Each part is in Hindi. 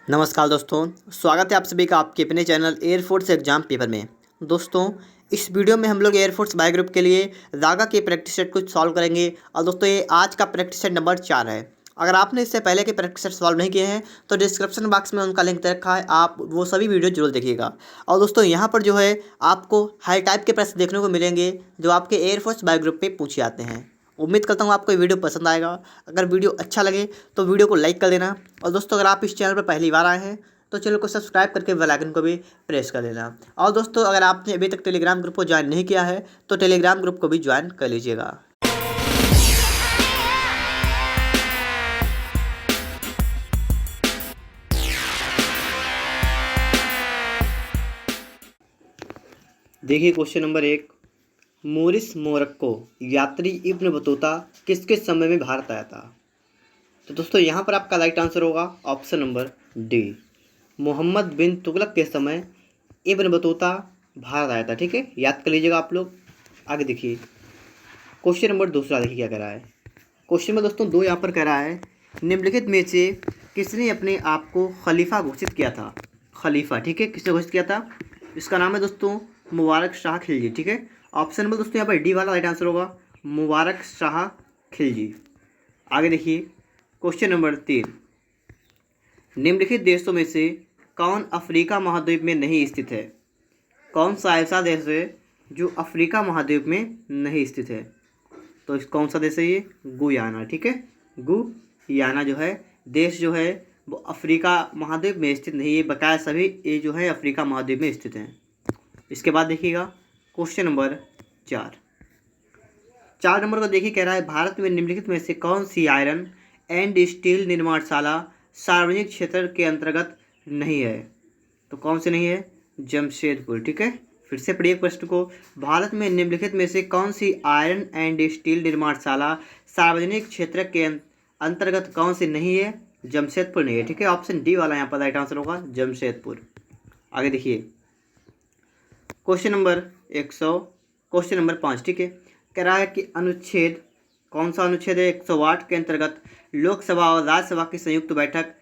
नमस्कार दोस्तों, स्वागत है आप सभी का आपके अपने चैनल एयरफोर्स एग्जाम पेपर में। दोस्तों, इस वीडियो में हम लोग एयरफोर्स बायो ग्रुप के लिए रागा के प्रैक्टिस सेट को सॉल्व करेंगे। और दोस्तों, ये आज का प्रैक्टिस सेट नंबर 4 है। अगर आपने इससे पहले के प्रैक्टिस सेट सॉल्व नहीं किए हैं तो डिस्क्रिप्शन बॉक्स में उनका लिंक दे रखा है, आप वो सभी वीडियो जरूर देखिएगा। और दोस्तों, यहाँ पर जो है आपको हाई टाइप के प्रश्न देखने को मिलेंगे जो आपके एयरफोर्स बायो ग्रुप पे पूछे जाते हैं। उम्मीद करता हूँ आपको ये वीडियो पसंद आएगा। अगर वीडियो अच्छा लगे तो वीडियो को लाइक कर देना। और दोस्तों, अगर आप इस चैनल पर पहली बार आए हैं तो चैनल को सब्सक्राइब करके बेल आइकन को भी प्रेस कर लेना। और दोस्तों, अगर आपने अभी तक टेलीग्राम ग्रुप को ज्वाइन नहीं किया है तो टेलीग्राम ग्रुप को भी ज्वाइन कर लीजिएगा। देखिए क्वेश्चन नंबर 1, मोरिस मोरक्को यात्री इब्न बतूता किसके समय में भारत आया था? तो दोस्तों, यहाँ पर आपका राइट आंसर होगा ऑप्शन नंबर डी, मोहम्मद बिन तुगलक के समय इब्न बतूता भारत आया था। ठीक है, याद कर लीजिएगा आप लोग। आगे देखिए क्वेश्चन नंबर दूसरा, देखिए क्या कह रहा है। क्वेश्चन में दोस्तों 2 यहाँ पर कह रहा है, निम्नलिखित में से किसने अपने आप को खलीफा घोषित किया था? खलीफा, ठीक है, किसने घोषित किया था? इसका नाम है दोस्तों मुबारक शाह खिलजी। ठीक है, ऑप्शन नंबर दोस्तों यहाँ पर डी वाला राइट आंसर होगा, मुबारक शाह खिलजी। आगे देखिए क्वेश्चन नंबर 3, निम्नलिखित देशों में से कौन अफ्रीका महाद्वीप में नहीं स्थित है? कौन सा ऐसा देश है जो अफ्रीका महाद्वीप में नहीं स्थित है? तो इस कौन सा देश है ये? गुयाना। ठीक है, गुयाना जो है देश जो है वो अफ्रीका महाद्वीप में स्थित नहीं है, बकाया सभी ये जो है अफ्रीका महाद्वीप में स्थित हैं। इसके बाद देखिएगा क्वेश्चन नंबर 4 नंबर को देखिए, कह रहा है भारत में निम्नलिखित में से कौन सी आयरन एंड स्टील निर्माणशाला सार्वजनिक क्षेत्र के अंतर्गत नहीं है? तो कौन से नहीं है? जमशेदपुर। ठीक है, फिर से पढ़िए प्रश्न को, भारत में निम्नलिखित में से कौन सी आयरन एंड स्टील निर्माणशाला सार्वजनिक क्षेत्र के अंतर्गत कौन सी नहीं है? जमशेदपुर नहीं है। ठीक है, ऑप्शन डी वाला यहाँ पर राइट आंसर होगा, जमशेदपुर। आगे देखिए क्वेश्चन नंबर 5। ठीक है, कह रहा है कि अनुच्छेद, कौन सा अनुच्छेद है? 108 के अंतर्गत लोकसभा और राज्यसभा की संयुक्त बैठक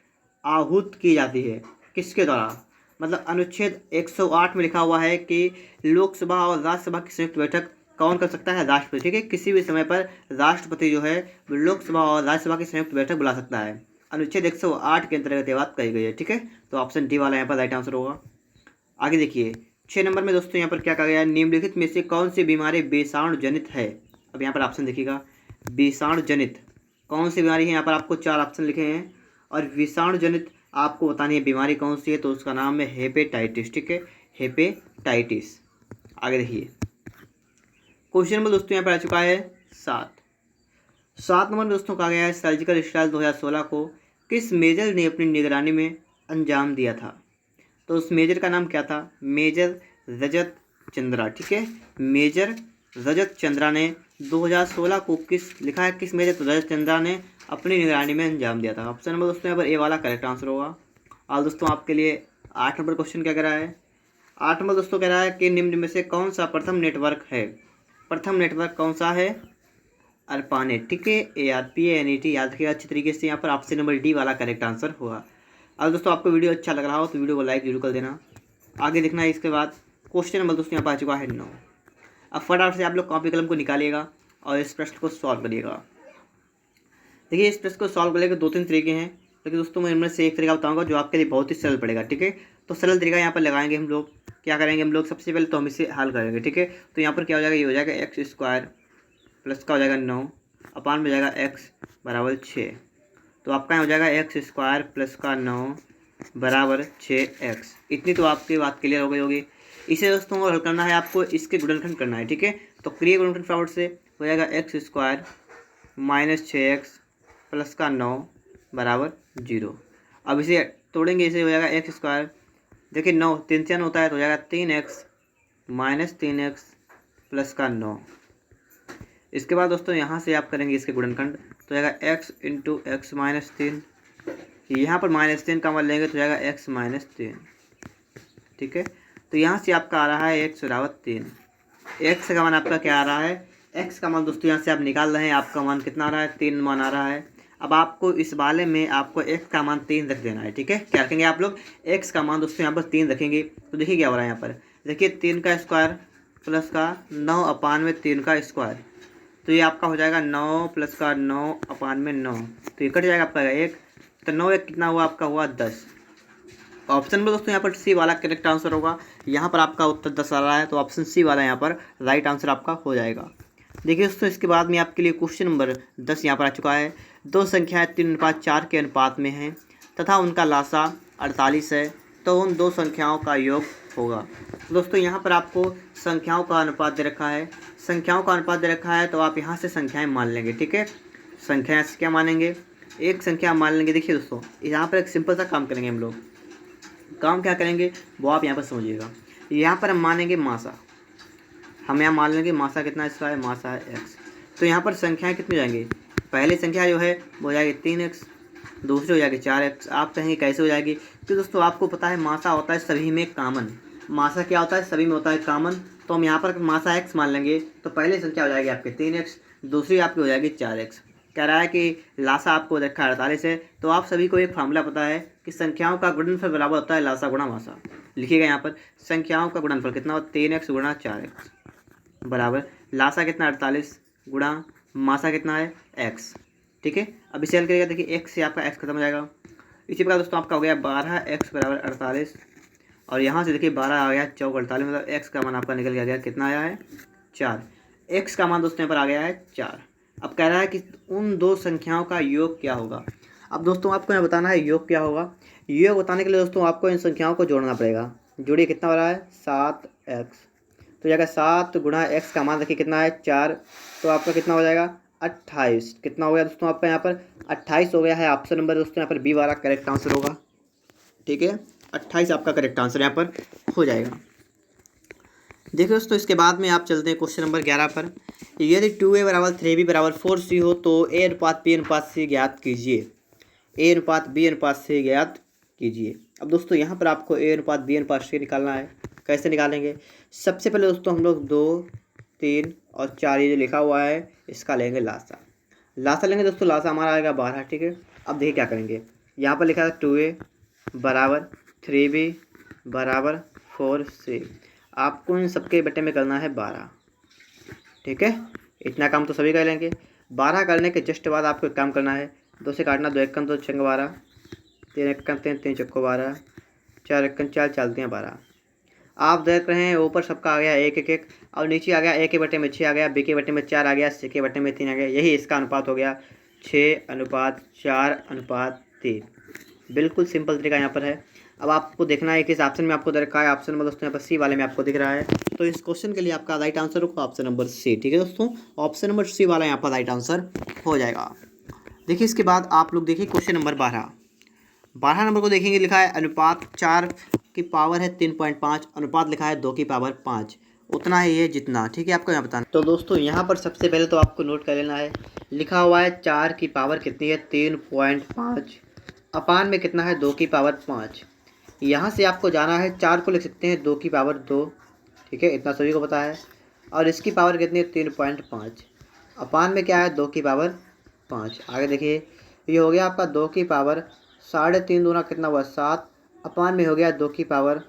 आहूत की जाती है किसके द्वारा? मतलब अनुच्छेद 108 में लिखा हुआ है कि लोकसभा और राज्यसभा की संयुक्त बैठक कौन कर सकता है? राष्ट्रपति। ठीक है, किसी भी समय पर राष्ट्रपति जो है लोकसभा और राज्यसभा की संयुक्त बैठक बुला सकता है। अनुच्छेद 108 के अंतर्गत ये बात कही गई है। ठीक है, तो ऑप्शन डी वाला यहाँ पर राइट आंसर होगा। आगे देखिए 6 नंबर में दोस्तों यहाँ पर क्या कहा गया है, निम्नलिखित में से कौन सी बीमारी विषाणु जनित है? अब यहाँ पर ऑप्शन देखिएगा, विषाणु जनित कौन सी बीमारी है? यहाँ पर आपको 4 ऑप्शन लिखे हैं और विषाणु जनित आपको बतानी है बीमारी कौन सी है, तो उसका नाम है हेपेटाइटिस। ठीक है, हेपेटाइटिस। आगे देखिए क्वेश्चन नंबर दोस्तों यहाँ पर आ चुका है 7 नंबर में दोस्तों कहा गया है, सर्जिकल स्ट्राइक 2016 को किस मेजर ने अपनी निगरानी में अंजाम दिया था? तो उस मेजर का नाम क्या था? मेजर रजत चंद्रा। ठीक है, मेजर रजत चंद्रा ने 2016 को किस लिखा है, किस मेजर रजत चंद्रा ने अपनी निगरानी में अंजाम दिया था? ऑप्शन नंबर दोस्तों यहाँ पर ए वाला करेक्ट आंसर होगा। और दोस्तों आपके लिए 8 नंबर क्वेश्चन क्या कह रहा है? 8 नंबर दोस्तों कह रहा है कि निम्न में से कौन सा प्रथम नेटवर्क है? प्रथम नेटवर्क कौन सा है? ARPANET। ठीक है, ARPANET याद रखिएगा अच्छी तरीके से। यहाँ पर ऑप्शन नंबर डी वाला करेक्ट आंसर होगा। अगर दोस्तों आपको वीडियो अच्छा लग रहा हो तो वीडियो को लाइक जरूर कर देना। आगे देखना है इसके बाद क्वेश्चन नंबर दोस्तों यहाँ पर आ चुका है 9। अब फटाफट से आप लोग कॉपी कलम को निकालिएगा और इस प्रश्न को सॉल्व करिएगा। देखिए इस प्रश्न को सॉल्व करने के 2-3 तरीके हैं, लेकिन दोस्तों मैं इनमें से एक तरीका बताऊंगा जो आपके लिए बहुत ही सरल पड़ेगा। ठीक है, तो सरल तरीका यहाँ पर लगाएंगे हम लोग। क्या करेंगे हम लोग? सबसे पहले तो हम इसे हल करेंगे। ठीक है, तो यहाँ पर क्या हो जाएगा, ये हो जाएगा x² प्लस का हो जाएगा 9 अपान में जाएगा x बराबर 6। तो आपका यहाँ हो जाएगा x² प्लस का 9 बराबर 6x। इतनी तो आपकी बात क्लियर हो गई होगी। इसे दोस्तों को हल करना है आपको, इसके गुणनखंड करना है। ठीक है, तो क्रिया गुणनखंड फटाफट से हो जाएगा x² माइनस 6x प्लस का 9 बराबर 0। अब इसे तोड़ेंगे, इसे हो जाएगा x², देखिए 9 3 से 9 होता है तो हो जाएगा 3x माइनस 3x प्लस का 9। इसके बाद दोस्तों यहाँ से आप करेंगे इसके गुणनखंड, तो जाएगा x इंटू एक्स माइनस 3, यहाँ पर -3 का मान लेंगे तो जाएगा x माइनस 3। ठीक है, तो यहाँ से आपका आ रहा है x बराबर 3। x का मान आपका क्या आ रहा है? x का मान दोस्तों यहाँ से आप निकाल रहे हैं, आपका मान कितना आ रहा है? 3 मान आ रहा है। अब आपको इस वाले में आपको x का मान 3 रख देना है, ठीक है। क्या रखेंगे आप लोग, x का मान दोस्तों यहाँ पर 3 रखेंगे। तो देखिए क्या हो रहा है यहाँ पर, देखिए 3 का स्क्वायर प्लस का 9 अपान में 3 का स्क्वायर, तो ये आपका हो जाएगा 9 प्लस का 9 अपान में 9, तो ये कट जाएगा आपका 1, तो 9 1 कितना हुआ आपका, हुआ 10। ऑप्शन में दोस्तों यहाँ पर सी वाला करेक्ट आंसर होगा। यहाँ पर आपका उत्तर 10 आ रहा है, तो ऑप्शन सी वाला यहाँ पर राइट आंसर आपका हो जाएगा। देखिए दोस्तों इसके बाद में आपके लिए क्वेश्चन नंबर 10 यहाँ पर आ चुका है। दो संख्याएं 3:4 के अनुपात में हैं तथा उनका लासा 48 है, तो उन दो संख्याओं का योग होगा। दोस्तों यहाँ पर आपको संख्याओं का अनुपात दे रखा है, संख्याओं का अनुपात दे रखा है, तो आप यहाँ से संख्याएँ मान लेंगे, ठीक है। संख्याएँ से क्या मानेंगे, एक संख्या मान लेंगे। देखिए दोस्तों यहाँ पर एक सिंपल सा काम करेंगे हम लोग, काम क्या करेंगे वो आप यहाँ पर समझिएगा। यहाँ पर हम मानेंगे मासा, हम यहाँ मान लेंगे मासा कितना इसका है, मासा है x। तो यहाँ पर संख्याएं कितनी जाएंगी, पहली संख्या जो है वो हो जाएगी 3x, दूसरी हो जाएगी 4x। आप कहेंगे कैसे हो जाएगी, तो दोस्तों आपको पता है मासा होता है सभी में कॉमन, मासा क्या होता है, सभी में होता है कॉमन। तो हम यहाँ पर मासा x मान लेंगे, तो पहली संख्या हो जाएगी आपकी 3x, दूसरी आपकी हो जाएगी 4x। कह रहा है कि लासा आपको देखा 48 है, तो आप सभी को एक फार्मूला पता है कि संख्याओं का गुणनफल बराबर होता है लासा गुणा मासा। लिखिएगा यहाँ पर संख्याओं का गुणनफल कितना हो, 3x गुणा 4x बराबर लासा कितना 48 गुणा मासा कितना है x, ठीक है। अब इसे हल करिएगा, देखिए x से आपका x खत्म हो जाएगा। इसी प्रकार दोस्तों आपका हो गया 12x बराबर 48, और यहाँ से देखिए 12 आ गया 4 48, मतलब x का मान आपका निकल गया, कितना आया है 4। x का मान दोस्तों यहाँ पर आ गया है 4। अब कह रहा है कि उन दो संख्याओं का योग क्या होगा। अब दोस्तों आपको यहाँ बताना है योग क्या होगा। योग बताने के लिए दोस्तों आपको इन संख्याओं को जोड़ना पड़ेगा। जोड़िए, कितना हो रहा है 7x, तो जाएगा 7 गुणा x का मान देखिए कितना है 4, तो आपका कितना हो जाएगा 28। कितना हो गया दोस्तों आपका यहाँ पर 28 हो गया है। ऑप्शन नंबर दोस्तों यहाँ पर बी वाला करेक्ट आंसर होगा, ठीक है। 28 आपका करेक्ट आंसर यहाँ पर हो जाएगा। देखिए दोस्तों इसके बाद में आप चलते हैं क्वेश्चन नंबर 11 पर। यदि 2a बराबर 3b बराबर 4c हो तो a अनुपात b अनुपात c ज्ञात कीजिए। a अनुपात b अनुपात c ज्ञात कीजिए। अब दोस्तों यहाँ पर आपको a अनुपात b अनुपात c निकालना है। कैसे निकालेंगे, सबसे पहले दोस्तों हम लोग 2 3 और 4 ये जो लिखा हुआ है इसका लेंगे लासा। लासा लेंगे दोस्तों, लासा हमारा आएगा 12, ठीक है। अब देखिए क्या करेंगे, यहाँ पर लिखा है 2a बराबर 3b बराबर 4c, आपको इन सबके बटे में करना है 12, ठीक है। इतना काम तो सभी कर लेंगे। 12 करने के जस्ट बाद आपको एक काम करना है, 2 से काटना, 2 एकम 2 छंग 12, 3 एकम 3 3 चक्को 12, 4 एकम 4 चलते हैं 12। आप देख रहे हैं ऊपर सबका आ गया 1 1 1, और नीचे आ गया a के बटे में 6 आ गया, b के बटे में 4 आ गया, c के बटे में 3 आ गया। यही इसका अनुपात हो गया 6:4:3। बिल्कुल सिंपल तरीका यहाँ पर है। अब आपको देखना है किस ऑप्शन में आपको दे रखा है। ऑप्शन नंबर दोस्तों यहाँ पर सी वाले में आपको दिख रहा है, तो इस क्वेश्चन के लिए आपका राइट आंसर होगा ऑप्शन नंबर सी, ठीक है दोस्तों। ऑप्शन नंबर सी वाला यहाँ पर राइट आंसर हो जाएगा। देखिए इसके बाद आप लोग देखिए क्वेश्चन नंबर 12 नंबर को देखेंगे। लिखा है अनुपात 4 की पावर है 3.5, अनुपात लिखा है 2 की पावर 5, उतना ही है जितना, ठीक है। आपको यहाँ बताना, तो दोस्तों यहाँ पर सबसे पहले तो आपको नोट कर लेना है, लिखा हुआ है 4 की पावर कितनी है 3.5, अपान में कितना है 2 की पावर 5। यहाँ से आपको जाना है 4 को लिख सकते हैं 2 की पावर 2, ठीक है, इतना सभी को पता है। और इसकी पावर कितनी है 3.5, अपान में क्या है 2 की पावर 5। आगे देखिए ये हो गया आपका 2 की पावर 3.5 दूना कितना हुआ 7, अपान में हो गया 2 की पावर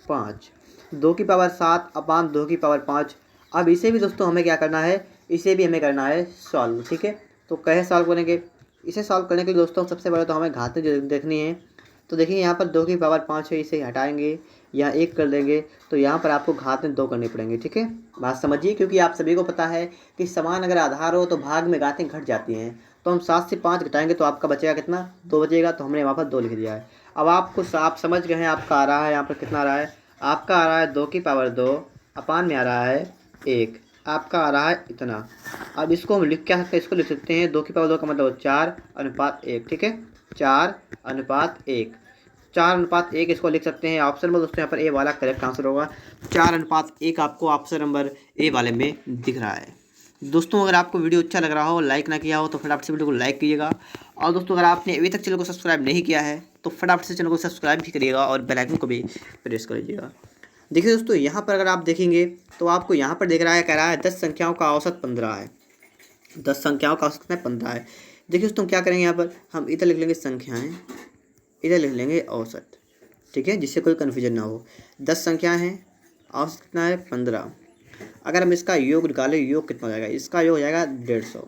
5, 2 की पावर 7 अपान 2 की पावर 5। अब इसे भी दोस्तों हमें क्या करना है, इसे भी हमें करना है सॉल्व, ठीक है। तो कैसे सॉल्व करेंगे, इसे सॉल्व करने के लिए दोस्तों सबसे पहले तो हमें घातें देखनी है। तो देखिए यहाँ पर 2 की पावर 5 है, इसे हटाएंगे या 1 कर देंगे, तो यहाँ पर आपको घात में 2 करनी पड़ेंगे, ठीक है। बात समझिए, क्योंकि आप सभी को पता है कि समान अगर आधार हो तो भाग में घातें घट जाती हैं। तो हम 7 से 5 घटाएंगे तो आपका बचेगा कितना 2 बचेगा, तो हमने वहाँ पर 2 लिख दिया है। अब आपको आप समझ गए हैं आपका आ रहा है यहाँ पर कितना आ रहा है, आपका आ रहा है 2 की पावर 2, अपान में आ रहा है 1, आपका आ रहा है इतना। अब इसको हम लिख क्या सकते हैं, इसको लिख सकते हैं 2 की पावर 2 का मतलब 4:1, ठीक है, 4:1, 4:1 इसको लिख सकते हैं। ऑप्शन में दोस्तों यहाँ पर ए वाला करेक्ट आंसर होगा, 4:1 आपको ऑप्शन नंबर ए वाले में दिख रहा है। दोस्तों अगर आपको वीडियो अच्छा लग रहा हो, लाइक ना किया हो तो फटाफट से वीडियो को लाइक कीजिएगा। और दोस्तों अगर आपने अभी तक चैनल को सब्सक्राइब नहीं किया है तो फटाफट से चैनल को सब्सक्राइब भी करिएगा और बेल आइकन को भी प्रेस कर लीजिएगा। देखिए दोस्तों यहाँ पर अगर आप देखेंगे तो आपको यहाँ पर दिख रहा है, कह रहा है 10 संख्याओं का औसत 15 है, 10 संख्याओं का औसत 15 है। देखिए दोस्तों क्या करेंगे यहाँ पर, हम इधर लिख लेंगे संख्याएँ, इधर लिख लेंगे औसत, ठीक है, जिससे कोई कन्फ्यूजन ना हो। 10 संख्याएँ हैं, औसत कितना है 15। अगर हम इसका योग निकालें, योग कितना हो जाएगा, इसका योग हो जाएगा 150,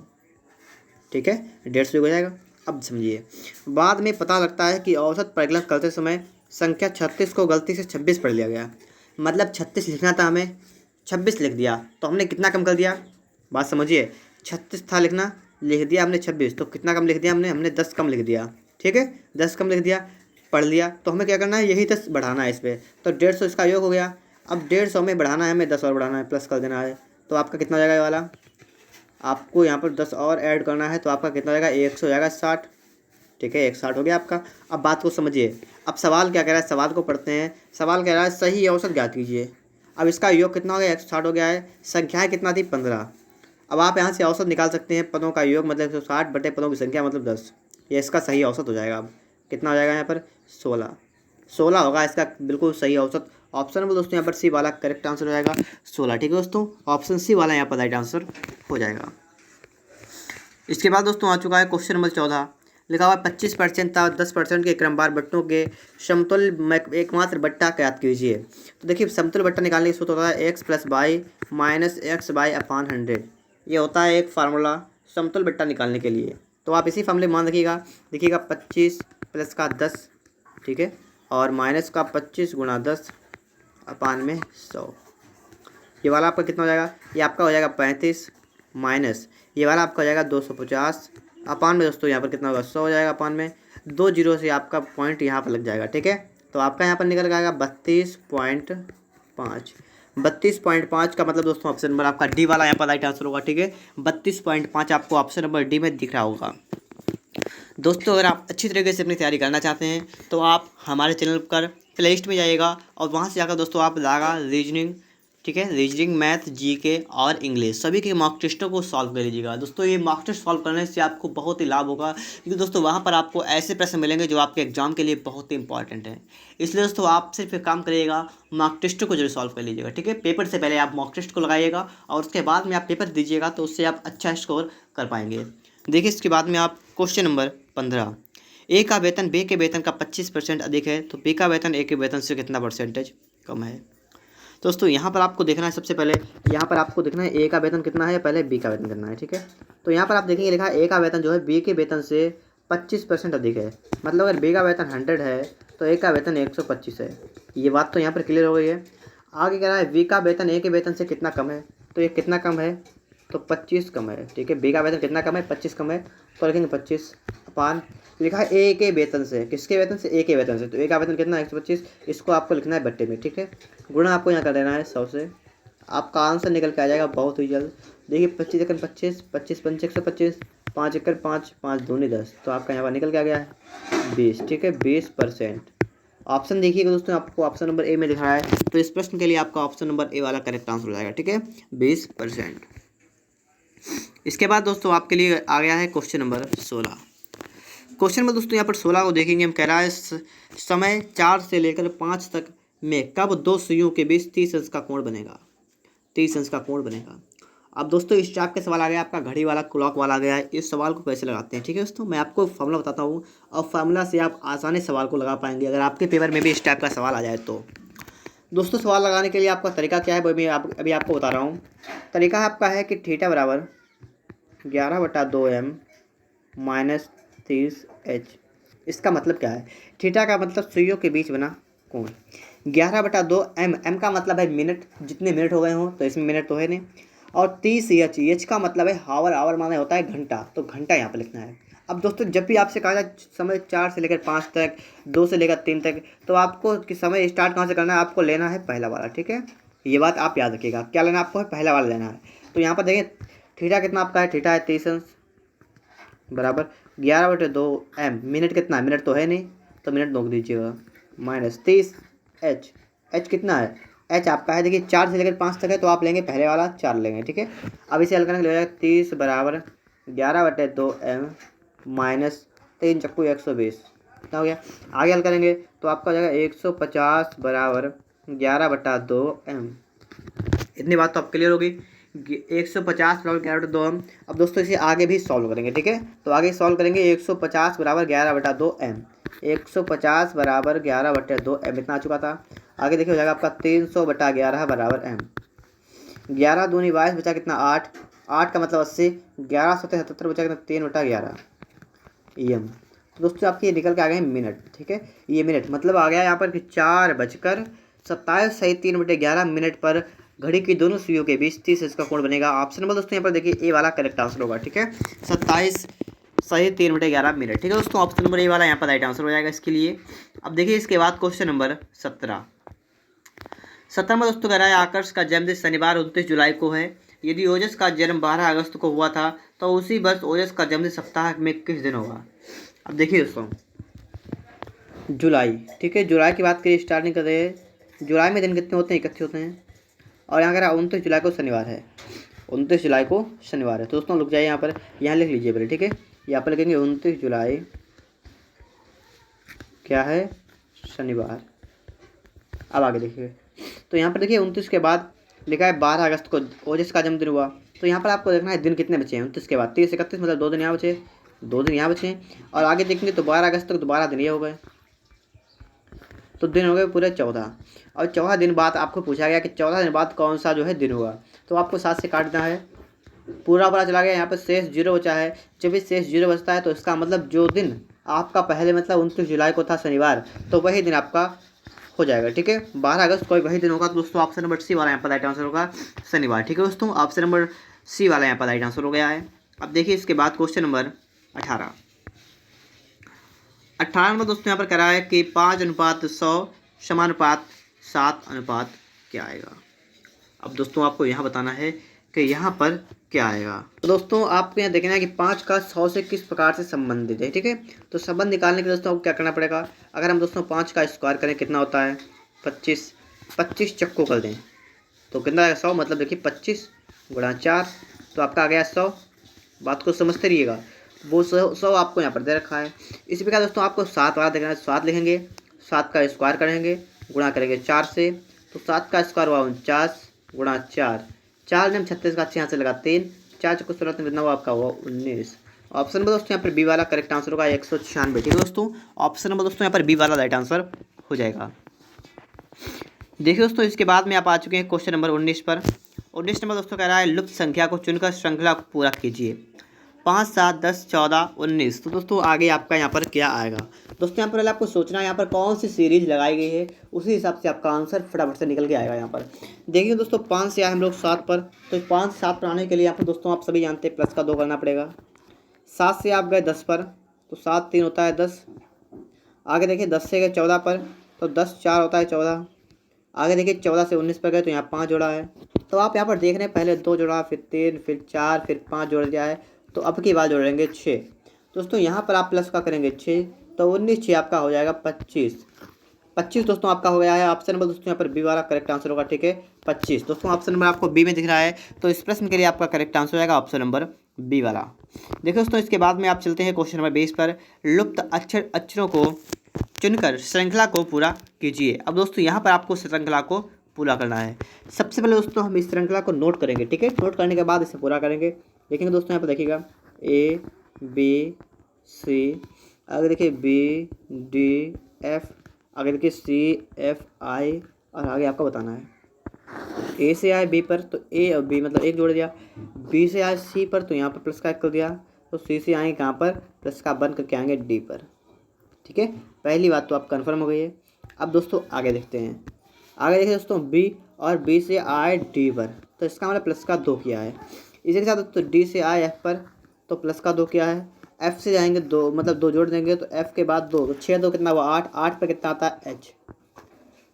ठीक है, 150 योग हो जाएगा। अब समझिए, बाद में पता लगता है कि औसत परिकलन करते समय संख्या 36 को गलती से 26 पढ़ लिया गया। मतलब 36 लिखना था हमें, 26 लिख दिया, तो हमने कितना कम कर दिया, बात समझिए। 36 था लिखना, लिख दिया हमने 26, तो कितना कम लिख दिया हमने 10 कम लिख दिया, ठीक है, 10 कम लिख दिया, पढ़ लिया। तो हमें क्या करना है, यही 10 बढ़ाना है इस पर, तो 150 इसका योग हो गया। अब 150 में बढ़ाना है हमें, 10 और बढ़ाना है, प्लस कर देना है, तो आपका कितना हो जाएगा ये वाला, आपको यहाँ पर 10 और ऐड करना है, तो आपका कितना हो जाएगा, 100 हो जाएगा 60, ठीक है, 160 हो गया आपका। अब बात को समझिए, अब सवाल क्या कह रहा है, सवाल को पढ़ते हैं। सवाल कह रहा है सही औसत ज्ञात कीजिए। अब इसका योग कितना हो गया, 160 हो गया है, संख्याएँ कितना थी 15। अब आप यहाँ से औसत निकाल सकते हैं, पदों का योग मतलब 160 बटे पदों की संख्या मतलब 10, ये इसका सही औसत हो जाएगा। अब कितना हो जाएगा यहाँ पर, 16 होगा इसका बिल्कुल सही औसत। ऑप्शन नंबर दोस्तों यहाँ पर सी वाला करेक्ट आंसर हो जाएगा, 16, ठीक है दोस्तों, ऑप्शन सी वाला यहाँ पर राइट आंसर हो जाएगा। इसके बाद दोस्तों आ चुका है क्वेश्चन नंबर 14, लिखा हुआ 25% तथा 10% के क्रमवार बट्टों के समतुल्य एकमात्र बट्टा ज्ञात कीजिए। तो देखिए समतुल्य बट्टा निकालने का सूत्र होता है x + y - x/100। ये होता है एक फार्मूला समतुल्य बट्टा निकालने के लिए। तो आप इसी फार्मूले मान रखिएगा, देखिएगा 25 प्लस का 10, ठीक है, और माइनस का 25 × 10 अपान में 100। ये वाला आपका कितना हो जाएगा, ये आपका हो जाएगा 35, माइनस ये वाला आपका हो जाएगा 250 अपान में दोस्तों यहाँ पर कितना होगा, 100 हो जाएगा अपान में 2 जीरो से आपका पॉइंट यहाँ पर लग जाएगा, ठीक है। तो आपका यहाँ पर निकल आएगा 32.5। 32.5 का मतलब दोस्तों ऑप्शन नंबर आपका डी वाला यहाँ पर राइट आंसर होगा, ठीक है। 32.5 आपको ऑप्शन नंबर डी में दिख रहा होगा। दोस्तों अगर आप अच्छी तरीके से अपनी तैयारी करना चाहते हैं तो आप हमारे चैनल पर प्ले लिस्ट में जाइएगा और वहाँ से जाकर दोस्तों आप लागा रीजनिंग, ठीक है, रीजनिंग, मैथ, जीके और इंग्लिश सभी के मॉक टेस्टों को सॉल्व कर लीजिएगा। दोस्तों ये मॉक टेस्ट सॉल्व करने से आपको बहुत ही लाभ होगा, क्योंकि दोस्तों वहाँ पर आपको ऐसे प्रश्न मिलेंगे जो आपके एग्जाम के लिए बहुत ही इंपॉर्टेंट है। इसलिए दोस्तों आप सिर्फ एक काम करिएगा, मॉक टेस्ट को जरूर सॉल्व कर लीजिएगा, ठीक है। पेपर से पहले आप मॉक टेस्ट को लगाइएगा और उसके बाद में आप पेपर दीजिएगा, तो उससे आप अच्छा स्कोर कर पाएंगे। देखिए इसके बाद में आप क्वेश्चन नंबर 15, ए का वेतन बी के वेतन का 25% अधिक है, तो बी का वेतन ए के वेतन से कितना परसेंटेज कम है। दोस्तों यहाँ पर आपको देखना है, सबसे पहले यहाँ पर आपको देखना है ए का वेतन कितना है, पहले बी का वेतन कितना है, ठीक है। तो यहाँ पर आप देखेंगे लिखा है ए का वेतन जो है बी के वेतन से 25% अधिक है। मतलब अगर बी का वेतन 100 है तो ए का वेतन 125 है। ये बात तो यहाँ पर क्लियर हो गई है। आगे कह रहा है बी का वेतन ए के वेतन से कितना कम है, तो ये कितना कम है, तो 25 कम है, ठीक है। बी का वेतन कितना कम है, 25 कम है, तो लिखेंगे 25 अपान लिखा है ए के वेतन से, किसके वेतन से, ए के वेतन से, तो ए का वेतन कितना है 125, इसको आपको लिखना है बट्टे में, ठीक है। गुणा आपको यहाँ कर देना है 100 से, आपका आंसर निकल के आ जाएगा बहुत ही जल्द। देखिए 25 एकड़ 25, 25 पंच 125, 5 एकड़ 5, 5 दूनी 10, तो आपका यहाँ पर निकल के आ गया है 20, ठीक है, 20%। ऑप्शन देखिएगा दोस्तों, आपको ऑप्शन नंबर ए में दिख रहा है, तो इस प्रश्न के लिए आपका ऑप्शन नंबर ए वाला करेक्ट आंसर हो जाएगा, ठीक है, 20%। इसके बाद दोस्तों आपके लिए आ गया है क्वेश्चन नंबर 16। क्वेश्चन में दोस्तों यहाँ पर 16 को देखेंगे, हम कह रहा है समय 4 से लेकर 5 तक में कब दो सुइयों के बीच 30 अंश का कोण बनेगा, 30 अंश का कोण बनेगा। अब दोस्तों इस टाइप का सवाल आ गया, आपका घड़ी वाला क्लॉक वाला आ गया है। इस सवाल को कैसे लगाते हैं, ठीक है दोस्तों, मैं आपको फार्मूला बताता हूँ और फार्मूला से आप आसानी सवाल को लगा पाएंगे अगर आपके पेपर में भी इस टाइप का सवाल आ जाए तो। दोस्तों सवाल लगाने के लिए आपका तरीका क्या है, वो मैं अभी आपको बता रहा हूँ। तरीका आपका है कि थीटा बराबर 11/2m - 30h। इसका मतलब क्या है, थीटा का मतलब सुइयों के बीच बना कोण, 11/2m, m का मतलब है मिनट, जितने मिनट हो गए हों, तो इसमें मिनट तो है नहीं, और 30h, h का मतलब है हावर, आवर माने होता है घंटा, तो घंटा यहाँ पर लिखना है। अब दोस्तों जब भी आपसे कहा जाए समय 4 से लेकर 5 तक, 2 से लेकर 3 तक, तो आपको कि समय स्टार्ट कहाँ से करना है, आपको लेना है पहला वाला, ठीक है। ये बात आप याद रखिएगा, क्या लेना आपको है, पहला वाला लेना है। तो यहाँ पर देखें थीटा कितना आपका है, थीटा है 30 अंश बराबर 11/2m, मिनट कितना है, मिनट तो है नहीं, तो मिनट नोक दीजिएगा, माइनस 30h, h कितना है, h आपका है देखिए 4 से लेकर 5 तक है, तो आप लेंगे पहले वाला 4 लेंगे, ठीक है। अब इसे हल करने के लिए 30 बराबर 11/2m माइनस 3 चक्कू 120, कितना हो गया। आगे हल करेंगे तो आपका हो जाएगा 150 बराबर 11/2m। इतनी बात तो अब क्लियर होगी 150 बराबर 11/2m। अब दोस्तों इसे आगे भी सॉल्व करेंगे, ठीक है। तो आगे सॉल्व करेंगे 150 बराबर 11/2m, 150 बराबर 11/2m इतना आ चुका था। आगे देखिए हो जाएगा आपका 300/11 बराबर m। 11 दूनी 22 बचा कितना 8, 8 का मतलब 80, 11 सौ 77 बचा कितना 3/11 em। तो दोस्तों आपके ये निकल के आ गए मिनट, ठीक है। ये मिनट मतलब आ गया यहाँ पर कि 4:27 सही 3/11 मिनट पर घड़ी की दोनों सुइयों के बीच 30 इसका कोण बनेगा। ऑप्शन नंबर दोस्तों यहाँ पर देखिए ए वाला करेक्ट आंसर होगा, ठीक है। 27 सही 3/11 मिनट, ठीक है दोस्तों। ऑप्शन नंबर ए वाला यहाँ पर राइट आंसर हो जाएगा इसके लिए। अब देखिए इसके बाद क्वेश्चन नंबर 17। 17 में दोस्तों कह रहा है आकर्ष का जन्मदिन शनिवार 29 जुलाई को है। यदि ओजस का जन्म 12 अगस्त को हुआ था तो उसी वर्ष ओजस का जन्मदिन सप्ताह में किस दिन होगा। अब देखिए दोस्तों जुलाई, ठीक है, जुलाई की बात करिए, स्टार्टिंग करते हैं। जुलाई में दिन कितने होते हैं, 31 होते हैं। और यहाँ कह रहा है 29 जुलाई को शनिवार है, 29 जुलाई को शनिवार है। तो दोस्तों रुक जाइए यहाँ पर, यहाँ लिख लीजिए पहले, ठीक है। यहाँ पर लिखेंगे 29 जुलाई क्या है, शनिवार। अब आगे देखिए, तो यहाँ पर देखिए 29 के बाद लिखा है 12 अगस्त को ओजस का जन्मदिन हुआ। तो यहाँ पर आपको देखना है दिन कितने बचे हैं 29 के बाद, 30 31 मतलब 2 दिन यहाँ बचे, 2 दिन यहाँ बचे। और आगे देखेंगे तो 12 अगस्त तक तो 12 दिन ये हो गए, तो दिन हो गए पूरे 14। और 14 दिन बाद आपको पूछा गया कि 14 दिन बाद कौन सा जो है दिन हुआ। तो आपको 7 से काटना है, पूरा चला गया, यहाँ पर शेष 0 बचा है। जब भी शेष 0 बचता है तो इसका मतलब जो दिन आपका पहले मतलब 29 जुलाई को था शनिवार, तो वही दिन आपका हो जाएगा, ठीक है। 12 अगस्त कोई वही दिन होगा। तो दोस्तों ऑप्शन नंबर सी वाला यहाँ पर राइट आंसर होगा शनिवार, ठीक है दोस्तों। ऑप्शन नंबर सी वाला यहाँ पर राइट आंसर हो गया है। अब देखिए इसके बाद क्वेश्चन नंबर 18। 18 में दोस्तों यहाँ पर कह रहा है कि 5:100 समानुपात 7 क्या आएगा। अब दोस्तों आपको यहाँ बताना है कि यहाँ पर क्या आएगा। तो दोस्तों आपको यहाँ देखना है कि 5 का 100 से किस प्रकार से संबंधित है, ठीक है। तो संबंध निकालने के दोस्तों आपको क्या करना पड़ेगा। अगर हम दोस्तों 5 का स्क्वायर करें कितना होता है 25, 25 चक्को कर दें तो कितना आएगा 100, मतलब देखिए 25 गुणा 4, तो आपका आ गया 100। बात को समझते रहिएगा, वो 100 आपको यहाँ पर दे रखा है। इसी प्रकार दोस्तों आपको 7 वाला देखना है, 7 लिखेंगे, 7 का स्क्वायर करेंगे, गुणा करेंगे 4 से, तो 7 का स्क्वायर हुआ 49 गुणा 4, 4 ने 36 का 6 से लगा 3, 4 चक्को 16 कितना हुआ आपका हुआ 19। ऑप्शन नंबर दोस्तों यहाँ पर बी वाला करेक्ट आंसर होगा 196, ठीक है दोस्तों। ऑप्शन नंबर दोस्तों यहाँ पर बी वाला राइट आंसर हो जाएगा। देखिए दोस्तों इसके बाद में आप आ चुके हैं क्वेश्चन नंबर 19 पर। 19 नंबर दोस्तों कह रहा है लुप्त संख्या को चुनकर श्रृंखला को पूरा कीजिए। 5, 7, 10, 14, 19। तो दोस्तों आगे आपका यहाँ पर क्या आएगा। दोस्तों यहाँ पर पहले आपको सोचना है यहाँ पर कौन सी सीरीज लगाई गई है, उसी हिसाब से आपका आंसर फटाफट से निकल के आएगा। यहाँ पर देखिए दोस्तों 5 से आए हम लोग 7 पर, तो 5 से 7 पर आने के लिए यहाँ पर दोस्तों आप सभी जानते हैं प्लस का 2 करना पड़ेगा। 7 से आप गए 10 पर, तो 7 3 होता है 10। आगे देखिए 10 से गए 14 पर, तो 10 4 होता है 14। आगे देखिए 14 से 19 पर गए तो यहाँ 5 जोड़ा है। तो आप यहाँ पर देख रहे हैं पहले 2 जोड़ा, फिर 3, फिर 4, फिर 5 जोड़ दिया है, तो अब की बार जोड़ेंगे 6। दोस्तों यहाँ पर आप प्लस का करेंगे 6, तो 19 6 आपका हो जाएगा 25। 25 दोस्तों आपका हो गया है। ऑप्शन नंबर दोस्तों यहाँ पर बी वाला करेक्ट आंसर होगा, ठीक है 25। दोस्तों ऑप्शन नंबर आपको बी में दिख रहा है, तो इस प्रश्न के लिए आपका करेक्ट आंसर हो जाएगा ऑप्शन नंबर बी वाला। देखिए दोस्तों इसके बाद में आप चलते हैं क्वेश्चन नंबर 20 पर। लुप्त अक्षरों को चुनकर श्रृंखला को पूरा कीजिए। अब दोस्तों यहाँ पर आपको श्रृंखला को पूरा करना है। सबसे पहले दोस्तों हम इस श्रृंखला को नोट करेंगे, ठीक है। नोट करने के बाद इसे पूरा करेंगे। देखेंगे दोस्तों यहाँ पर देखिएगा ए बी सी, आगे देखिए बी डी एफ, आगे देखिए सी एफ आई, और आगे आपको बताना है ए से आए बी पर, तो ए और बी मतलब एक जोड़ दिया। बी से आए सी पर, तो यहाँ पर प्लस का एक कर दिया। तो सी से आएंगे कहाँ पर, प्लस का बन करके आएंगे डी पर, ठीक है। पहली बात तो आप कंफर्म हो गई है। अब दोस्तों आगे देखते हैं। आगे देखिए दोस्तों बी और बी से आए डी पर, तो इसका मतलब प्लस का 2 किया है। इसी के साथ दोस्तों डी से आए एफ पर, तो प्लस का 2 किया है। एफ से जाएंगे 2 मतलब 2 जोड़ देंगे, तो एफ के बाद 2, तो 6 2 कितना हुआ 8, 8 पर कितना आता है एच,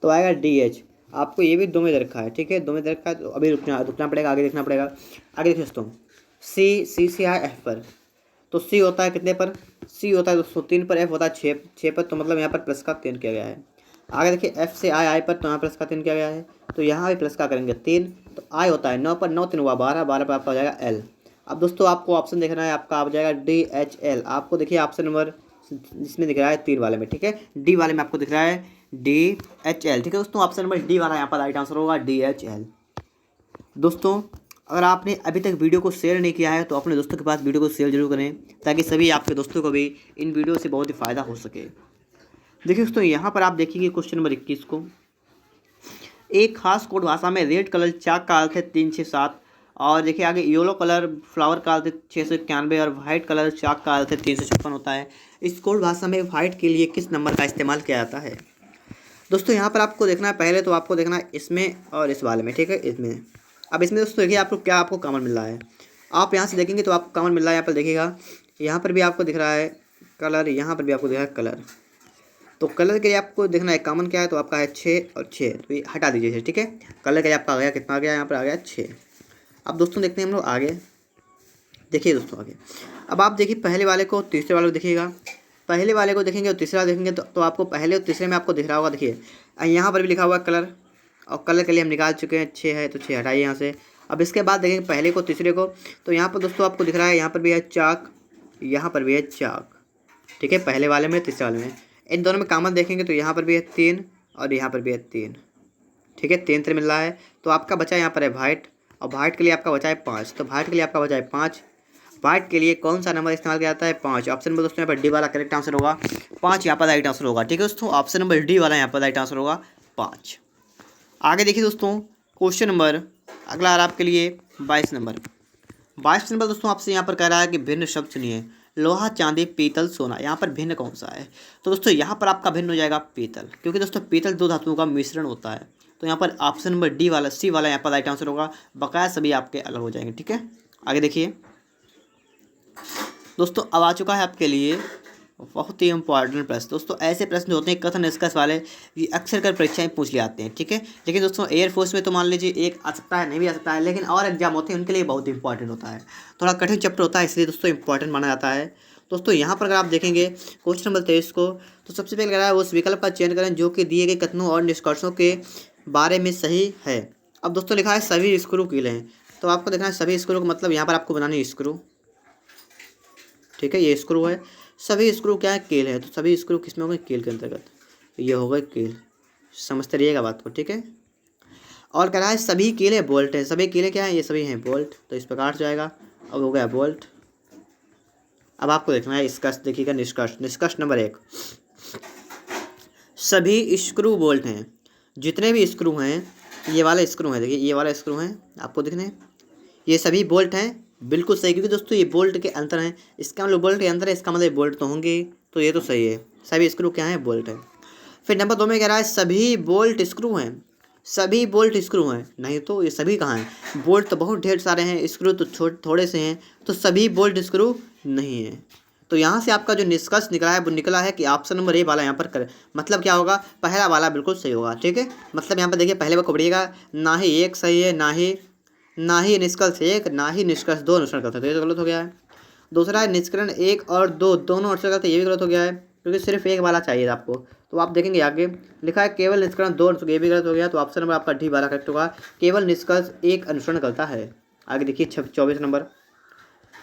तो आएगा डी एच। आपको ये भी 2 में दे रखा है, ठीक है 2 में दे रखा है, तो अभी रुकना पड़ेगा, आगे देखना पड़ेगा। आगे देखिए दोस्तों सी से आए एफ पर, तो सी होता है कितने पर, सी होता है दोस्तों 3 पर, एफ होता है 6 पर, तो मतलब यहाँ पर प्लस का 3 किया गया है। आगे देखिए एफ से आई पर, तो यहाँ प्लस का 3 किया गया है, तो यहाँ भी प्लस का करेंगे 3, तो आई होता है 9 पर, 9 3 हुआ 12, 12 पर आपका हो जाएगा एल। अब दोस्तों आपको ऑप्शन देखना है, आपका आ जाएगा डी एच एल। आपको देखिए ऑप्शन नंबर जिसमें दिख रहा है 3 वाले में, ठीक है डी वाले में आपको दिख रहा है डी एच एल, ठीक है दोस्तों। ऑप्शन नंबर डी वाला यहाँ पर राइट आंसर होगा डी एच एल। दोस्तों अगर आपने अभी तक वीडियो को शेयर नहीं किया है तो अपने दोस्तों के पास वीडियो को शेयर जरूर करें, ताकि सभी आपके दोस्तों को भी इन वीडियो से बहुत ही फ़ायदा हो सके। देखिए दोस्तों, यहाँ पर आप देखेंगे क्वेश्चन नंबर 21 को, एक खास कोड भाषा में रेड कलर चाक का अर्थ है 367, और देखिए आगे येलो कलर फ्लावर का अर्थ है 691, और वाइट कलर चाक का अर्थ है 356 होता है। इस कोड भाषा में वाइट के लिए किस नंबर का इस्तेमाल किया जाता है? दोस्तों यहाँ पर आपको देखना है, पहले तो आपको देखना है इसमें और इस वाले में, ठीक है, इसमें। अब इसमें दोस्तों देखिए आपको क्या आपको कॉमन मिल रहा है। आप यहाँ से देखेंगे तो आपको कॉमन मिल रहा है, यहाँ पर देखिएगा, यहाँ पर भी आपको दिख रहा है कलर, यहाँ पर भी आपको दिख रहा है कलर। तो कलर के लिए आपको देखना है कॉमन क्या है, तो आपका है 6 और 6, तो ये हटा दीजिए इसे, ठीक है। कलर के लिए आपका आ गया, कितना आ गया, यहाँ पर आ गया 6। अब दोस्तों देखते हैं हम लोग आगे। देखिए दोस्तों आगे, अब आप देखिए पहले वाले को तीसरे वाले को देखिएगा, पहले वाले को देखेंगे और तीसरा देखेंगे तो आपको पहले और तीसरे में आपको दिख रहा होगा। देखिए यहाँ पर भी लिखा हुआ है कलर, और कलर के लिए हम निकाल चुके हैं 6 है, तो 6 हटाइए यहाँ से। अब इसके बाद देखेंगे पहले को तीसरे को, तो यहाँ पर दोस्तों आपको दिख रहा है, यहाँ पर भी है चाक, यहाँ पर भी है चाक, ठीक है, पहले वाले में तीसरे वाले में। इन दोनों में कॉमन देखेंगे तो यहाँ पर भी है 3 और यहाँ पर भी है 3, ठीक है, 3 मिल रहा है। तो आपका बचा यहाँ पर है वाइट, और वाइट के लिए आपका बचा है 5, तो वाइट के लिए आपका बचा है 5। वाइट के लिए कौन सा नंबर इस्तेमाल किया जाता है? 5। ऑप्शन नंबर दोस्तों यहाँ पर डी वाला करेक्ट आंसर होगा, 5 यहाँ पर राइट आंसर होगा, ठीक है दोस्तों, ऑप्शन नंबर डी वाला यहाँ पर राइट आंसर होगा 5। आगे देखिए दोस्तों, क्वेश्चन नंबर अगला आ रहा है आपके लिए 22 नंबर। 22 नंबर दोस्तों आपसे यहाँ पर कह रहा है कि भिन्न शब्द चुनिए, लोहा चांदी पीतल सोना, यहाँ पर भिन्न कौन सा है? तो दोस्तों यहाँ पर आपका भिन्न हो जाएगा पीतल, क्योंकि दोस्तों पीतल 2 धातुओं का मिश्रण होता है। तो यहाँ पर ऑप्शन नंबर डी वाला, सी वाला यहाँ पर राइट आंसर होगा, बकाया सभी आपके अलग हो जाएंगे, ठीक है। आगे देखिए दोस्तों, अब आ चुका है आपके लिए बहुत ही इंपॉर्टेंट प्रश्न। दोस्तों ऐसे प्रश्न जो होते हैं कथन निष्कर्ष वाले, ये अक्सर कर परीक्षाएं पूछ ले आते हैं, ठीक है। लेकिन दोस्तों एयरफोर्स में तो मान लीजिए एक आ सकता है, नहीं भी आ सकता है, लेकिन और एग्जाम होते हैं उनके लिए बहुत इंपॉर्टेंट होता है, थोड़ा कठिन चैप्टर होता है, इसलिए दोस्तों इंपॉर्टेंट माना जाता है। दोस्तों यहाँ पर अगर आप देखेंगे क्वेश्चन नंबर 23 को, तो सबसे पहले कह रहा है उस विकल्प का चयन करें जो कि दिए गए कथनों और निष्कर्षों के बारे में सही है। अब दोस्तों लिखा है सभी स्क्रू कील हैं, तो आपको देखना है सभी स्क्रू का मतलब यहाँ पर आपको बनानी है स्क्रू, ठीक है, ये स्क्रू है। सभी स्क्रू क्या है? कील है, तो सभी स्क्रू किस में हो गए? कील के अंतर्गत, ये हो गए कील, समझते रहिएगा बात को, ठीक है। और कह रहा है सभी कीलें बोल्ट है, सभी कीलें क्या है? ये सभी हैं बोल्ट, तो इस प्रकार से जाएगा, अब हो गया बोल्ट। अब आपको देखना है इसका, देखिएगा निष्कर्ष, निष्कर्ष नंबर 1, सभी स्क्रू बोल्ट हैं, जितने भी स्क्रू हैं, ये वाला स्क्रू है, देखिए ये वाला स्क्रू है आपको दिखने, ये सभी बोल्ट हैं, बिल्कुल सही, क्योंकि दोस्तों ये बोल्ट के अंतर हैं, इसका मतलब बोल्ट के अंतर है, इसका मतलब बोल्ट तो होंगे, तो ये तो सही है, सभी स्क्रू क्या है? बोल्ट है। फिर नंबर 2 में कह रहा है सभी बोल्ट स्क्रू हैं, सभी बोल्ट स्क्रू हैं, नहीं तो ये सभी कहाँ हैं? बोल्ट तो बहुत ढेर सारे हैं, स्क्रू तो थोड़े से हैं, तो सभी बोल्ट स्क्रू नहीं है। तो यहाँ से आपका जो निष्कर्ष निकला है वो निकला है कि ऑप्शन नंबर ए वाला यहाँ पर कर, मतलब क्या होगा? पहला वाला बिल्कुल सही होगा, ठीक है। मतलब यहाँ पर देखिए पहले को पढ़िएगा, ना ही एक सही है, ना ही निष्कर्ष 1, ना ही निष्कर्ष 2 अनुसरण करते हैं, तो ये तो गलत हो गया है। दूसरा है निष्करण 1 और 2 दोनों अनुसरण करते हैं, ये भी गलत हो गया है, क्योंकि सिर्फ एक वाला चाहिए आपको। तो आप देखेंगे आगे लिखा है केवल निष्करण 2 अनुसरण, ये भी गलत हो गया, तो ऑप्शन नंबर आपका डी वाला करेक्ट होगा, केवल निष्कर्ष 1 अनुसरण करता है। आगे देखिए 24 नंबर।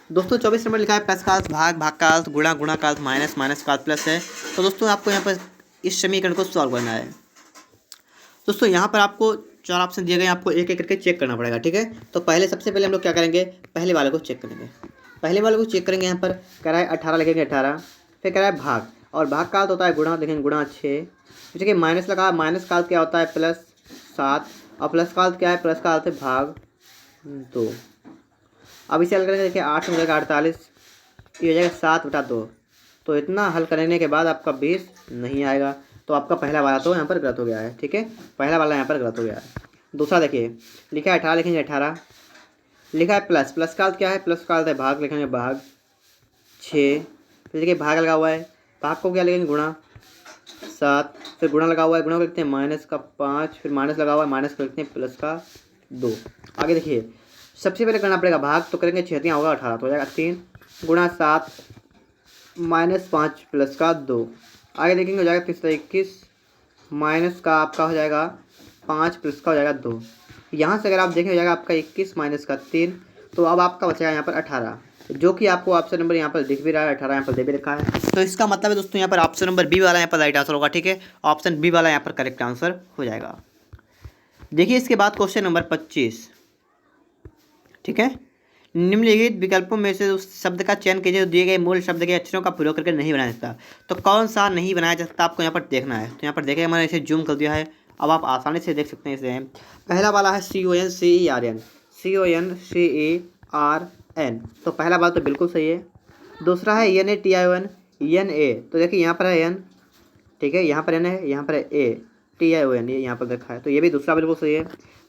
दोस्तों 24 नंबर लिखा है प्लस का अर्थ भाग, भाग का अर्थ गुणा, गुणा का अर्थ माइनस, माइनस का अर्थ प्लस है। तो दोस्तों आपको यहाँ पर इस समीकरण को सॉल्व करना है। दोस्तों यहाँ पर आपको 4 ऑप्शन दिए गए, आपको एक एक करके चेक करना पड़ेगा, ठीक है। तो पहले सबसे पहले हम लोग क्या करेंगे? पहले वाले को चेक करेंगे, पहले वाले को चेक करेंगे। यहाँ पर कह रहा है 18 लिखेंगे 18, फिर कह रहा है भाग, और भाग का अर्थ होता है गुणा, देखेंगे गुणा 6, ठीक है। माइनस लगा, माइनस का अर्थ क्या होता है? प्लस 7, और प्लस का अर्थ क्या है? प्लस का अर्थ है भाग 2। अब इसे हल करेंगे, देखिए 8 में जाएगा 48, ये हो जाएगा 7/2। तो इतना हल करने के बाद आपका 20 नहीं आएगा, तो आपका पहला वाला तो यहाँ पर गलत हो गया है, ठीक है, पहला वाला यहाँ पर गलत हो गया है। दूसरा देखिए लिखा है 18 लिखेंगे 18, लिखा है प्लस, प्लस का अर्थ क्या है? प्लस का अर्थ है भाग, लिखेंगे भाग 6, फिर देखिए भाग लगा हुआ है, भाग को क्या लिखेंगे? गुणा 7, फिर गुणा लगा हुआ है, गुणा को लिखते हैं माइनस का 5, फिर माइनस लगा हुआ है, माइनस को लिखते हैं प्लस का 2। आगे देखिए सबसे पहले करना पड़ेगा भाग, तो करेंगे 6 होगा 18, तो हो जाएगा 3 गुणा 7 माइनस 5 प्लस का 2। आगे देखेंगे हो जाएगा 321, माइनस का आपका हो जाएगा 5 प्लस का हो जाएगा 2। यहाँ से अगर आप देखें हो जाएगा आपका 21 माइनस का 3, तो अब आपका बचेगा यहाँ पर 18, जो कि आपको ऑप्शन नंबर यहाँ पर दिख भी रहा है, 18 यहाँ पर दे भी रखा है। तो इसका मतलब है दोस्तों यहाँ पर ऑप्शन नंबर बी वाला यहाँ पर राइट आंसर होगा, ठीक है, ऑप्शन बी वाला यहाँ पर करेक्ट आंसर हो जाएगा। देखिए इसके बाद क्वेश्चन नंबर 25, ठीक है। निम्नलिखित विकल्पों में से उस शब्द का चयन कीजिए जो दिए गए मूल शब्द के अक्षरों का प्रयोग करके नहीं बनाया जा सकता। तो कौन सा नहीं बनाया जा सकता आपको यहाँ पर देखना है। तो यहाँ पर देखिए मैंने इसे जूम कर दिया है, अब आप आसानी से देख सकते हैं इसे। पहला वाला है CONCERN, CONCERN, तो पहला वाला तो बिल्कुल सही है। दूसरा है NATION, NA, तो देखिए यहाँ पर है एन, ठीक है, यहाँ पर एन है, यहाँ पर है TION, ये यहाँ पर देखा है, तो ये भी दूसरा बिल्कुल सही है।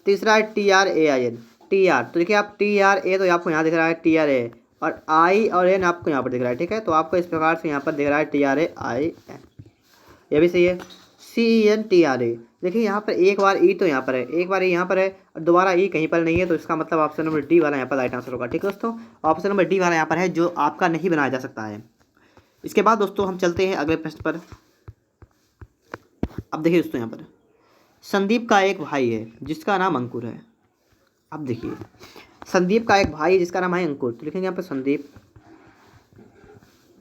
तीसरा है TRAIN, TR, तो देखिए आप TRA तो आपको यहाँ दिख रहा है TRA, और I और N आपको यहाँ पर दिख रहा है, ठीक है, तो आपको इस प्रकार से यहाँ पर दिख रहा है TRAIN, ये भी सही है। CENTRA, देखिए यहाँ पर एक बार ई तो यहाँ पर है, एक बार ई यहाँ पर है और दोबारा ई कहीं पर नहीं है, तो इसका मतलब ऑप्शन नंबर डी वाला यहाँ पर राइट आंसर होगा। ठीक है दोस्तों, ऑप्शन नंबर डी वाला यहाँ पर है जो आपका नहीं बनाया जा सकता है। इसके बाद दोस्तों हम चलते हैं अगले प्रश्न पर। अब देखिए दोस्तों यहाँ पर संदीप का एक भाई है जिसका नाम अंकुर है। अब देखिए संदीप का एक भाई है जिसका नाम है अंकुर, तो लिखेंगे यहाँ पर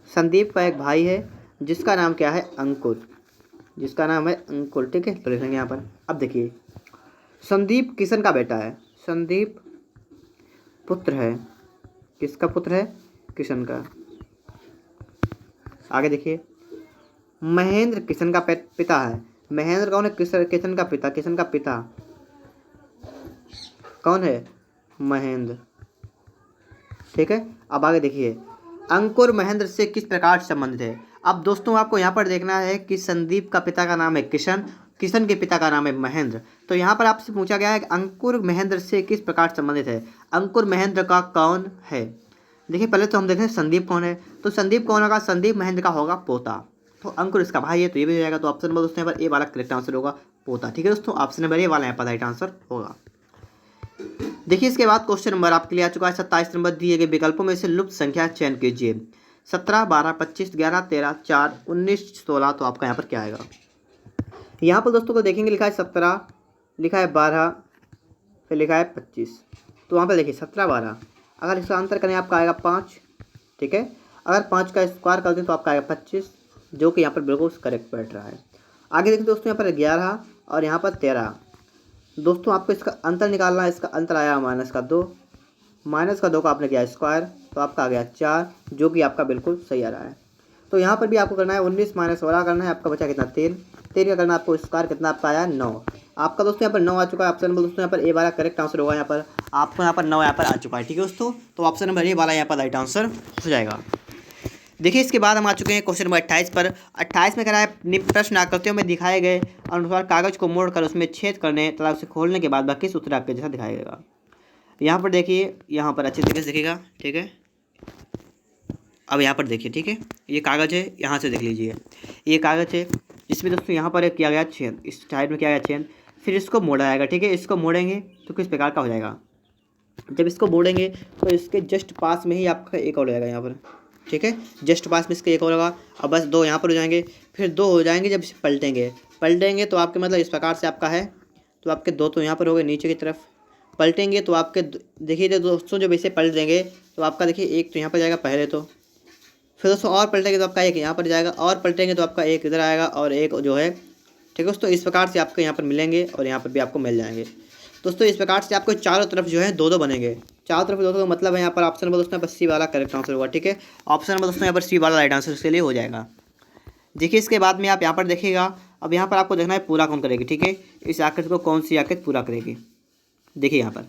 संदीप का एक भाई है जिसका नाम क्या है अंकुर, जिसका नाम है अंकुर, ठीक है, तो लिखेंगे यहाँ पर। अब देखिए संदीप किशन का बेटा है, संदीप पुत्र है, किसका पुत्र है, किशन का। आगे देखिए महेंद्र किशन का पिता है, महेंद्र कौन है, किशन का पिता, किशन का पिता कौन है, महेंद्र, ठीक है। अब आगे देखिए अंकुर महेंद्र से किस प्रकार संबंधित है। अब दोस्तों आपको यहाँ पर देखना है कि संदीप का पिता का नाम है किशन, किशन के पिता का नाम है महेंद्र, तो यहाँ पर आपसे पूछा गया है कि अंकुर महेंद्र से किस प्रकार संबंधित है। अंकुर महेंद्र का कौन है, देखिए पहले तो हम देखें संदीप कौन है, तो संदीप कौन होगा, संदीप महेंद्र का होगा पोता, तो अंकुर इसका भाई है, तो ये भी हो जाएगा। तो ऑप्शन नंबर दोस्तों यहाँ पर ए वाला करेक्ट आंसर होगा पोता, ठीक है दोस्तों, ऑप्शन नंबर ए वाला यहाँ पर राइट आंसर होगा। देखिए इसके बाद क्वेश्चन नंबर आपके लिए आ चुका है 27 नंबर, दिए गए विकल्पों में से लुप्त संख्या चयन कीजिए। 17, 12, 25, 11, 13, 4, 19, 16, तो आपका यहाँ पर क्या आएगा। यहाँ पर दोस्तों को देखेंगे लिखा है 17, लिखा है 12, फिर लिखा है 25, तो वहाँ पर देखिए 17, 12, अगर इसका आंसर करें आपका आएगा 5, ठीक है, अगर 5 का स्क्वायर कर दें तो आपका आएगा 25, जो कि यहाँ पर बिल्कुल करेक्ट बैठ रहा है। आगे देखिए दोस्तों यहाँ पर 11 और यहाँ पर 13, दोस्तों आपको इसका अंतर निकालना है, इसका अंतर आया -2, -2 का आपने किया स्क्वायर, तो आपका आ गया 4, जो कि आपका बिल्कुल सही आ रहा है। तो यहाँ पर भी आपको करना है 19 - 16 करना है, आपका बचा कितना 3 का करना, आपको स्क्वायर कितना आपका आया 9, आपका दोस्तों यहाँ पर 9 आ चुका है। ऑप्शन नंबर दोस्तों यहाँ पर ए वाला करेक्ट आंसर होगा, यहाँ पर आपको यहाँ पर 9 यहाँ पर आ चुका है, ठीक है दोस्तों, तो ऑप्शन नंबर ए वाला यहाँ पर राइट आंसर हो जाएगा। देखिए इसके बाद हम आ चुके हैं क्वेश्चन नंबर 28 पर। 28 में कह रहा है प्रश्न आकृतियों में दिखाए गए अनुसार कागज को मोड़कर उसमें छेद करने तथा उसे खोलने के बाद बाकी सूत्र आपके जैसा दिखाएगा। यहाँ पर देखिए, यहाँ पर अच्छे तरीके से दिखेगा, ठीक है। अब यहाँ पर देखिए, ठीक है, ये कागज़ है, यहाँ से देख लीजिए, ये कागज़ है जिसमें दोस्तों यहाँ पर किया गया छेद, इस साइड में किया गया छेद, फिर इसको मोड़ा जाएगा, ठीक है। इसको मोड़ेंगे तो किस प्रकार का हो जाएगा, जब इसको मोड़ेंगे तो इसके जस्ट पास में ही आपका एक और हो जाएगा यहाँ पर, ठीक है, जस्ट पास में इसका एक और होगा। अब बस 2 यहाँ पर हो जाएंगे, फिर 2 हो जाएंगे जब इसे पलटेंगे तो आपके मतलब इस प्रकार से आपका है, तो आपके 2 तो यहाँ पर हो गए नीचे की तरफ, पलटेंगे तो आपके देखिए दोस्तों जब इसे पलट देंगे तो आपका देखिए एक तो यहाँ पर जाएगा पहले, तो फिर दोस्तों और पलटेंगे तो आपका एक यहाँ पर जाएगा, और पलटेंगे तो आपका एक इधर आएगा और एक जो है, ठीक है दोस्तों, इस प्रकार से आपको यहाँ पर मिलेंगे और यहाँ पर भी आपको मिल जाएंगे दोस्तों। इस प्रकार से आपको चारों तरफ जो है 2-2 बनेंगे, चारों तरफ 2-2 का मतलब है यहाँ पर ऑप्शन नंबर दोस्तों यहाँ पर सी वाला करेक्ट आंसर होगा, ठीक है, ऑप्शन नंबर दोस्तों यहाँ पर सी वाला राइट आंसर इसके लिए हो जाएगा। देखिए इसके बाद में आप यहाँ पर देखिएगा, अब यहाँ पर आपको देखना है पूरा कौन करेगी, ठीक है, इस आकृति को कौन सी आकृति पूरा करेगी। देखिए यहाँ पर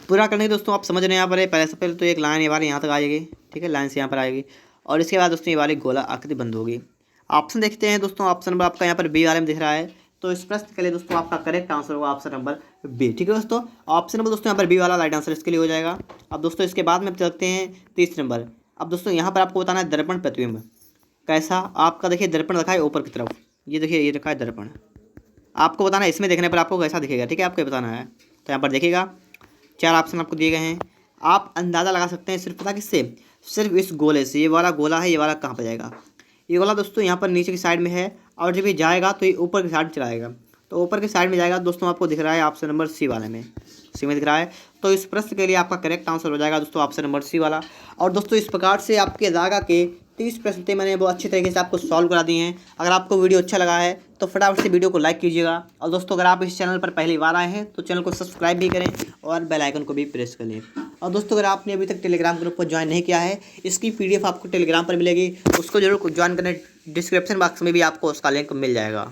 पूरा करने के दोस्तों आप समझ रहे हैं, यहाँ पर पहले से पहले तो एक लाइन ये वाली यहाँ तक आ जाएगी, ठीक है, लाइन से यहाँ पर आएगी, और इसके बाद दोस्तों ये वाली गोला आकृति बंद होगी। ऑप्शन देखते हैं दोस्तों, ऑप्शन नंबर आपका यहाँ पर बी वाले में दिख रहा है, तो इस प्रश्न के लिए दोस्तों आपका करेक्ट आंसर होगा ऑप्शन नंबर बी, ठीक है दोस्तों, ऑप्शन नंबर दोस्तों यहाँ पर बी वाला राइट आंसर इसके लिए हो जाएगा। अब दोस्तों इसके बाद में चलते हैं 30 नंबर। अब दोस्तों यहाँ पर आपको बताना है दर्पण प्रतिबिंब कैसा, आपका देखिए दर्पण रखा है ऊपर की तरफ, ये देखिए ये रखा है दर्पण, आपको बताना है इसमें देखने पर आपको कैसा दिखेगा, ठीक है, आपको बताना है। तो यहाँ पर देखिएगा 4 ऑप्शन आपको दिए गए हैं, आप अंदाज़ा लगा सकते हैं सिर्फ पता किससे, सिर्फ इस गोले से। ये वाला गोला है, ये वाला कहाँ पर जाएगा, ये वाला दोस्तों यहाँ पर नीचे की साइड में है, और जब ये जाएगा तो ये ऊपर की साइड चलाएगा, तो ऊपर की साइड में जाएगा दोस्तों, आपको दिख रहा है ऑप्शन नंबर सी वाले में, सी में दिख रहा है। तो इस प्रश्न के लिए आपका करेक्ट आंसर हो जाएगा दोस्तों ऑप्शन नंबर सी वाला। और दोस्तों इस प्रकार से आपके दागा के 30 प्रश्न थे, मैंने वो अच्छी तरीके से आपको सॉल्व करा दिए हैं। अगर आपको वीडियो अच्छा लगा है तो फटाफट से वीडियो को लाइक कीजिएगा। और दोस्तों अगर आप इस चैनल पर पहली बार आए हैं तो चैनल को सब्सक्राइब भी करें और बेल आइकन को भी प्रेस कर लें। और दोस्तों अगर आपने अभी तक टेलीग्राम ग्रुप को ज्वाइन नहीं किया है, इसकी PDF आपको टेलीग्राम पर मिलेगी, उसको जरूर ज्वाइन करें। डिस्क्रिप्शन बॉक्स में भी आपको उसका लिंक मिल जाएगा।